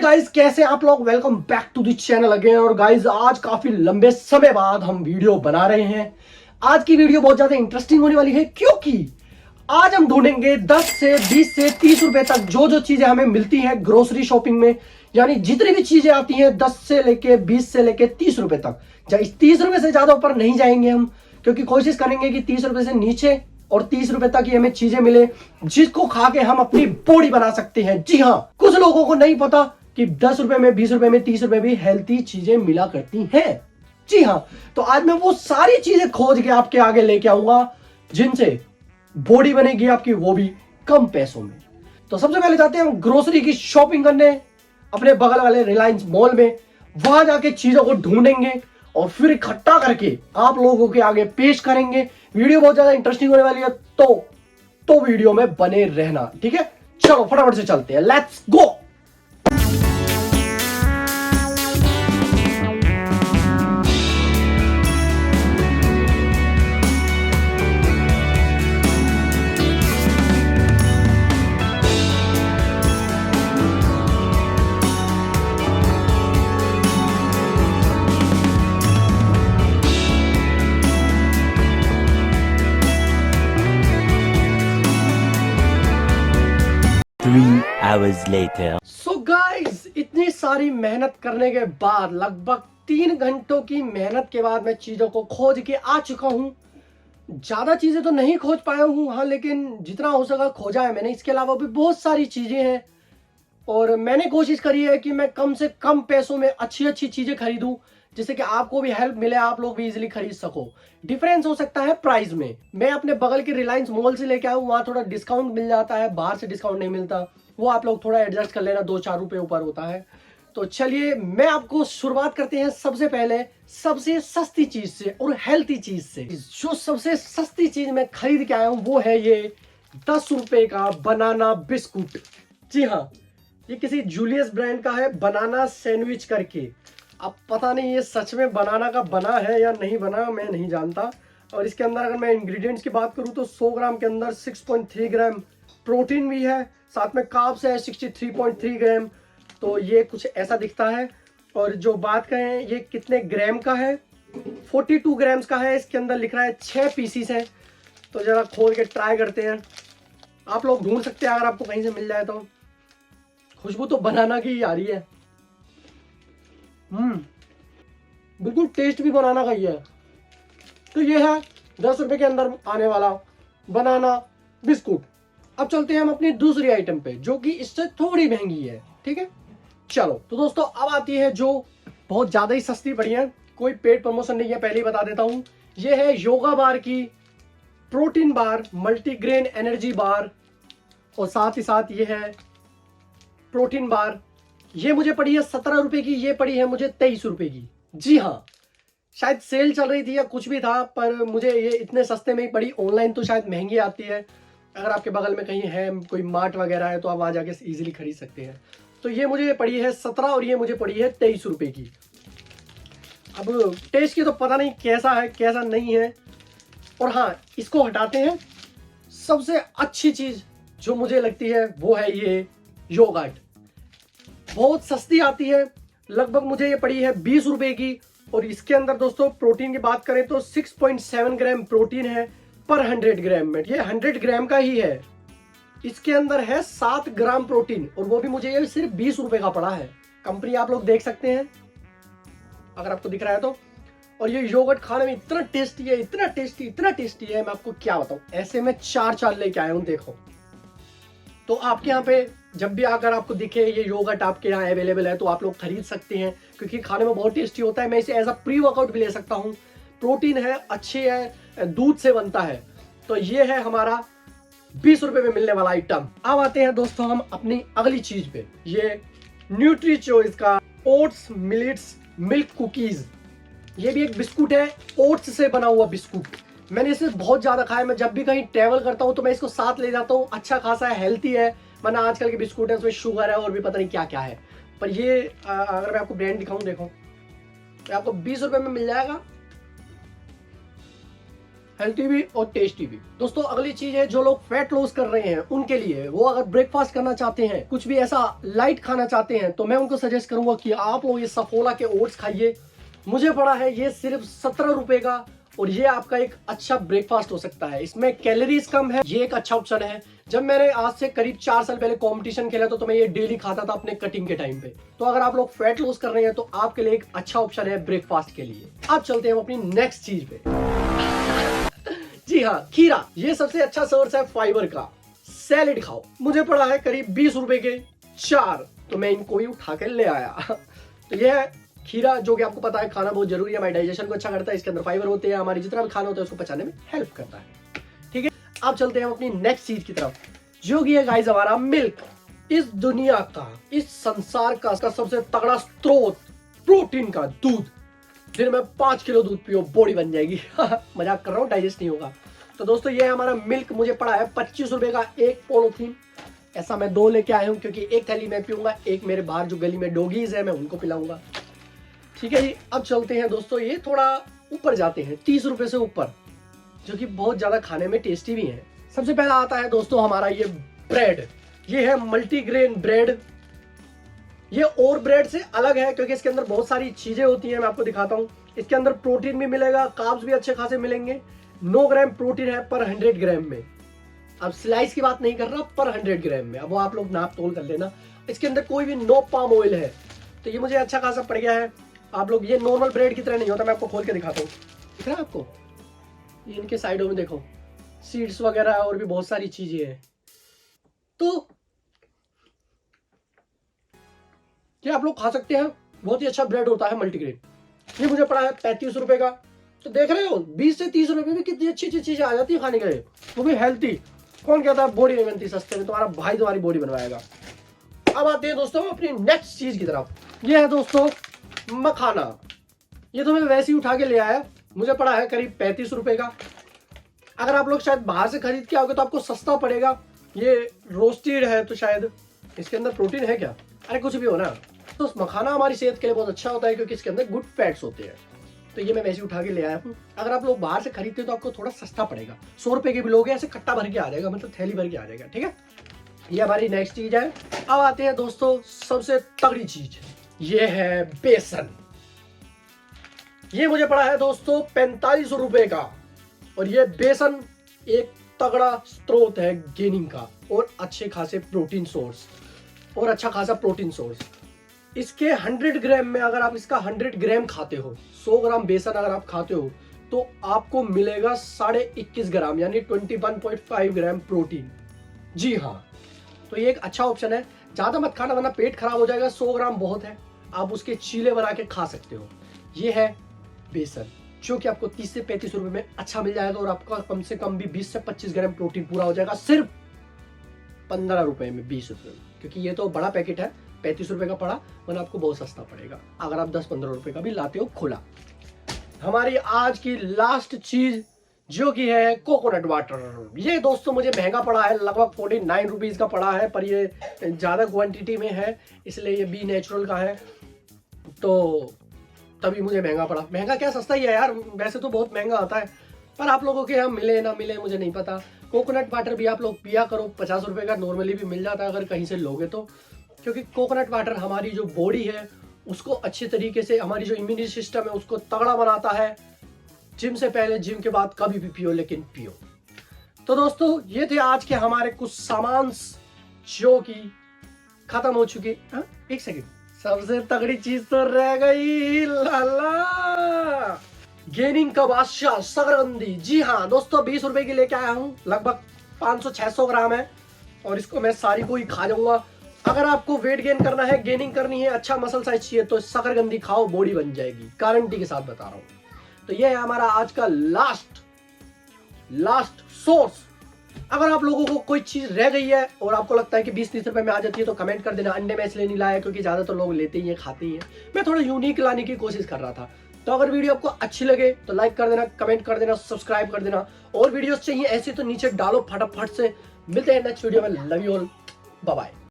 Guys, कैसे आप लोग। Welcome back to the channel again. और गाइस, आज काफी लंबे समय बाद हम वीडियो बना रहे हैं। आज की वीडियो बहुत ज्यादा इंटरेस्टिंग होने वाली है, क्योंकि आज हम ढूंढेंगे 10 से 20 से 30 रुपए तक जो जो चीजें हमें मिलती हैं ग्रोसरी शॉपिंग में। यानी जितनी भी चीजें आती हैं 10 से लेके 20 से लेके 30 रुपए तक। 30 रुपए से ज्यादा ऊपर नहीं जाएंगे हम, क्योंकि कोशिश करेंगे कि 30 रुपए से नीचे और 30 रुपए तक ही हमें चीजें मिले जिसको खा के हम अपनी बॉडी बना सकते हैं। जी हाँ, कुछ लोगों को नहीं पता कि 10 रुपए में, 20 रुपए में, 30 रुपए में हेल्थी चीजें मिला करती हैं। जी हाँ, तो आज मैं वो सारी चीजें खोज के आपके आगे लेके आऊंगा जिनसे बॉडी बनेगी आपकी, वो भी कम पैसों में। तो सबसे पहले जाते हैं हम ग्रोसरी की शॉपिंग करने अपने बगल वाले रिलायंस मॉल में। वहां जाके चीजों को ढूंढेंगे और फिर इकट्ठा करके आप लोगों के आगे पेश करेंगे। वीडियो बहुत ज्यादा इंटरेस्टिंग होने वाली है, तो वीडियो में बने रहना, ठीक है। चलो फटाफट से चलते हैं, let's go. Hours later. So guys, इतनी सारी मेहनत करने के बाद, लगभग 3 घंटों की मेहनत के बाद मैं चीजों को खोज के आ चुका हूँ। ज्यादा चीजें तो नहीं खोज पाया हूँ, हाँ, लेकिन जितना हो सका खोजा है मैंने। इसके अलावा भी बहुत सारी चीजें हैं और मैंने कोशिश करी है कि मैं कम से कम पैसों में अच्छी अच्छी चीजें खरीदूं, जिससे कि आपको भी हेल्प मिले, आप लोग भी इजीली खरीद सको। डिफरेंस हो सकता है प्राइस में। मैं अपने बगल के रिलायंस मॉल से लेके आया हूँ, वहाँ थोड़ा डिस्काउंट मिल जाता है, बाहर से डिस्काउंट नहीं मिलता। वो आप लोग थोड़ा एडजस्ट कर लेना, 2-4 रुपए ऊपर होता है। तो चलिए, मैं आपको शुरुआत करते हैं सबसे पहले सबसे सस्ती चीज से और हेल्थी चीज से। जो सबसे सस्ती चीज मैं खरीद के आया हूँ वो है ये 10 रुपए का बनाना बिस्कुट। जी हाँ, ये किसी जूलियस ब्रांड का है, बनाना सैंडविच करके। अब पता नहीं ये सच में बनाना का बना है या नहीं बना, मैं नहीं जानता। और इसके अंदर अगर मैं इंग्रेडिएंट्स की बात करूं तो 100 ग्राम के अंदर 6.3 ग्राम प्रोटीन भी है, साथ में कार्ब्स है 63.3 ग्राम। तो ये कुछ ऐसा दिखता है। और जो बात करें ये कितने ग्राम का है, 42 ग्राम्स का है। इसके अंदर लिख रहा है 6 पीसीस है। तो जरा खोल के ट्राई करते हैं। आप लोग ढूंढ सकते हैं अगर आपको कहीं से मिल जाए तो। खुशबू तो बनाना की ही आ रही है। बिल्कुल टेस्ट भी बनाना का ही है। तो ये है 10 रुपए के अंदर आने वाला बनाना बिस्कुट। अब चलते हैं हम अपनी दूसरी आइटम पे, जो कि इससे थोड़ी महंगी है, ठीक है। चलो तो दोस्तों, अब आती है जो बहुत ज्यादा ही सस्ती पड़ी है। कोई पेड प्रमोशन नहीं है, पहले ही बता देता हूं। ये है योगा बार की protein bar, multigrain energy bar, और साथ ही साथ ये है प्रोटीन बार। ये मुझे पड़ी है 17 रुपए की, ये पड़ी है मुझे 23 रुपए की। जी हाँ, शायद सेल चल रही थी या कुछ भी था, पर मुझे ये इतने सस्ते में ही पड़ी। ऑनलाइन तो शायद महंगी आती है। अगर आपके बगल में कहीं है, कोई मार्ट वगैरह है, तो आप वहाँ जाके इजीली खरीद सकते हैं। तो ये मुझे पड़ी है 17 और ये मुझे पड़ी है 23 रुपए की। अब टेस्ट की तो पता नहीं कैसा है कैसा नहीं है। और हाँ, इसको हटाते हैं। सबसे अच्छी चीज जो मुझे लगती है वो है ये योगर्ट। बहुत सस्ती आती है, लगभग मुझे ये पड़ी है 20 रुपए की। और इसके अंदर दोस्तों प्रोटीन की बात करें तो 6.7 ग्राम प्रोटीन है पर 100 ग्राम में। ये 100 ग्राम का ही है। इसके अंदर है 7 ग्राम प्रोटीन, और वो भी मुझे ये सिर्फ 20 रुपए का पड़ा है। कंपनी आप लोग देख सकते हैं अगर आपको दिख रहा है तो। और ये योगर्ट खाने में इतना टेस्टी है, इतना टेस्टी, इतना टेस्टी है, मैं आपको क्या बताऊं। ऐसे में 4 लेके आया हूं, देखो। तो आपके यहाँ पे जब भी अगर आपको दिखे ये योगर्ट आपके यहाँ अवेलेबल है तो आप लोग खरीद सकते हैं, क्योंकि खाने में बहुत टेस्टी होता है। मैं इसे एज अ प्री वर्कआउट भी ले सकता हूँ। प्रोटीन है, अच्छे है, दूध से बनता है। तो ये है हमारा 20 रुपए में मिलने वाला आइटम। अब आते हैं दोस्तों हम अपनी अगली चीज पे। ये न्यूट्री चॉइस का ओट्स मिलेट्स मिल्क कुकीज। ये भी एक बिस्कुट है, ओट्स से बना हुआ बिस्कुट। मैंने इसे बहुत ज्यादा खाया। मैं जब भी कहीं ट्रेवल करता हूँ तो मैं इसको साथ ले जाता हूँ। अच्छा खासा है, हेल्थी है, वरना आजकल के बिस्कुट है उसमें शुगर है और भी पता नहीं क्या क्या है। पर ये अगर मैं आपको ब्रांड दिखाऊं, देखो, आपको 20 रुपए में मिल जाएगा, हेल्थी भी और टेस्टी भी। दोस्तों अगली चीज है, जो लोग फैट लॉस कर रहे हैं उनके लिए, वो अगर ब्रेकफास्ट करना चाहते हैं, कुछ भी ऐसा लाइट खाना चाहते हैं, तो मैं उनको सजेस्ट करूंगा कि आप लोग ये सफोला के ओट्स खाइए। मुझे पड़ा है ये सिर्फ 17 रुपए का, और ये आपका एक अच्छा ब्रेकफास्ट हो सकता है। इसमें कैलोरीज कम है, ये एक अच्छा ऑप्शन है। जब मैंने आज से करीब 4 साल पहले कंपटीशन खेला तो मैं ये डेली खाता था अपने कटिंग के टाइम पे। तो अगर आप लोग फैट लॉस कर रहे हैं तो आपके लिए एक अच्छा ऑप्शन है ब्रेकफास्ट के लिए। अब चलते हैं अपनी नेक्स्ट चीज पे। जी हाँ, खीरा, ये सबसे अच्छा सोर्स है फाइबर का। सैलेड खाओ। मुझे पड़ा है करीब 20 रुपए के 4, तो मैं इनको ही उठा के ले आया। तो ये है खीरा, जो कि आपको पता है खाना बहुत जरूरी है, हमारे डाइजेशन को अच्छा करता है। इसके अंदर फाइबर होते हैं, हमारी जितना भी खाना होता है उसको पचाने में हेल्प करता है। ठीक है, अब चलते हैं अपनी नेक्स्ट चीज की तरफ, जो कि है गाइस हमारा मिल्क। इस दुनिया का, इस संसार का सबसे तगड़ा स्रोत प्रोटीन का दूध। दिन में 5 किलो दूध पियो, बॉडी बन जाएगी। मजाक कर रहा हूँ, डाइजेस्ट नहीं होगा। तो दोस्तों ये हमारा मिल्क मुझे पड़ा है 25 रुपए का एक पॉलीथीन। ऐसा मैं 2 लेके आया हूँ, क्योंकि एक थैली मैं पीऊंगा, एक मेरे बाहर जो गली में डॉगीज है मैं उनको पिलाऊंगा। ठीक है जी, अब चलते हैं दोस्तों, ये थोड़ा ऊपर जाते हैं, 30 रुपए से ऊपर, जो कि बहुत ज्यादा खाने में टेस्टी भी है। सबसे पहला आता है दोस्तों हमारा ये ब्रेड। ये है मल्टीग्रेन ब्रेड। ये और ब्रेड से अलग है क्योंकि इसके अंदर बहुत सारी चीजें होती हैं, मैं आपको दिखाता हूँ। इसके अंदर प्रोटीन भी मिलेगा, कार्ब्स भी अच्छे खासे मिलेंगे। 9 ग्राम प्रोटीन है पर 100 ग्राम में। अब स्लाइस की बात नहीं कर रहा, पर 100 ग्राम में। अब वो आप लोग नाप तोल कर लेना। इसके अंदर कोई भी नो पाम ऑयल है, तो ये मुझे अच्छा खासा पड़ गया है। आप लोग, ये नॉर्मल ब्रेड की तरह नहीं होता, मैं आपको खोल के दिखाता हूँ। दिख रहा है आपको? ये इनके साइडों में देखो, सीड्स वगैरह और भी बहुत सारी चीजें हैं। तो ये आप लोग खा सकते हैं, बहुत ही अच्छा ब्रेड होता है मल्टीग्रेन। ये मुझे पड़ा है 35 रुपए का। तो देख रहे हो, 20 से 30 रुपए में कितनी अच्छी अच्छी चीजें आ जाती है खाने के लिए, वो भी हेल्थी। कौन कहता है बॉडी नहीं बनती सस्ते में? तुम्हारा भाई तुम्हारी बॉडी बनवाएगा। अब आते हैं दोस्तों अपनी नेक्स्ट चीज की तरफ। ये है दोस्तों मखाना। ये तो मैं वैसे ही उठा के ले आया, मुझे पड़ा है करीब 35 रुपए का। अगर आप लोग शायद बाहर से खरीद के आओगे तो आपको सस्ता पड़ेगा। ये रोस्टेड है, तो शायद इसके अंदर प्रोटीन है क्या? अरे कुछ भी हो ना। तो मखाना हमारी सेहत के लिए बहुत अच्छा होता है, क्योंकि इसके अंदर गुड फैट्स होते हैं। तो ये मैं वैसे ही उठा के ले आया हूँ। अगर आप लोग बाहर से खरीदते हो तो आपको थोड़ा सस्ता पड़ेगा। 100 रुपए के भी लोगे, ऐसे कट्टा भर के आ जाएगा, मतलब थैली भर के आ जाएगा। ठीक है, ये हमारी नेक्स्ट चीज है। अब आते हैं दोस्तों सबसे तगड़ी चीज, ये है बेसन। ये मुझे पड़ा है दोस्तों 45 रुपए का। और ये बेसन एक तगड़ा स्रोत है गेनिंग का, और अच्छे खासे प्रोटीन सोर्स, और अच्छा खासा प्रोटीन सोर्स। इसके 100 ग्राम में, अगर आप इसका 100 ग्राम खाते हो, 100 ग्राम बेसन अगर आप खाते हो, तो आपको मिलेगा 21.5 ग्राम, यानी 21.5 ग्राम प्रोटीन। जी हाँ, तो ये एक अच्छा ऑप्शन है। ज्यादा मत खाना वरना पेट खराब हो जाएगा। 100 ग्राम बहुत है, आप उसके चीले बना के खा सकते हो। ये है बेसन, जो कि आपको 30 से 35 रुपए में अच्छा मिल जाएगा, और आपका कम से कम भी 20 से 25 ग्राम प्रोटीन पूरा हो जाएगा सिर्फ 15 रुपए में, 20 रुपए में। क्योंकि ये तो बड़ा पैकेट है, 35 रुपए का पड़ा, वरना आपको बहुत सस्ता पड़ेगा अगर आप 10-15 रुपए का भी लाते हो खुला। हमारी आज की लास्ट चीज, जो कि है कोकोनट वाटर। ये दोस्तों मुझे महंगा पड़ा है, लगभग 49 रुपीज का पड़ा है, पर ये ज्यादा क्वांटिटी में है, इसलिए ये बी नेचुरल का है, तो तभी मुझे महंगा पड़ा। महंगा क्या, सस्ता ही है यार, वैसे तो बहुत महंगा आता है, पर आप लोगों के यहाँ मिले ना मिले मुझे नहीं पता। कोकोनट वाटर भी आप लोग पिया करो, 50 रुपए का नॉर्मली भी मिल जाता है अगर कहीं से लोगे तो। क्योंकि कोकोनट वाटर हमारी जो बॉडी है उसको अच्छे तरीके से, हमारी जो इम्यूनिटी सिस्टम है उसको तगड़ा बनाता है। जिम से पहले, जिम के बाद कभी भी पियो, लेकिन पियो। तो दोस्तों ये थे आज के हमारे कुछ सामान जो कि खत्म हो चुके। एक सेकंड, सबसे तगड़ी चीज तो रह गई, लाला गेनिंग का बादशाह शकरकंदी। जी हाँ दोस्तों, 20 रुपए की लेके आया हूँ, लगभग 500-600 ग्राम है, और इसको मैं सारी को ही खा जाऊंगा। अगर आपको वेट गेन करना है, गेनिंग करनी है, अच्छा मसल साइज चाहिए, तो शकरकंदी खाओ, बॉडी बन जाएगी, गारंटी के साथ बता रहा हूँ। तो ये है हमारा आज का लास्ट सोर्स। अगर आप लोगों को कोई चीज रह गई है और आपको लगता है कि 20-30 रुपए में आ जाती है, तो कमेंट कर देना। अंडे में इसलिए नहीं लाया क्योंकि ज्यादातर लोग लेते ही है, खाते ही है। मैं थोड़ा यूनिक लाने की कोशिश कर रहा था। तो अगर वीडियो आपको अच्छी लगे तो लाइक कर देना, कमेंट कर देना, सब्सक्राइब कर देना, और वीडियोस चाहिए ऐसे तो नीचे डालो फटाफट से। मिलते हैं नेक्स्ट वीडियो में। Love you all, bye bye.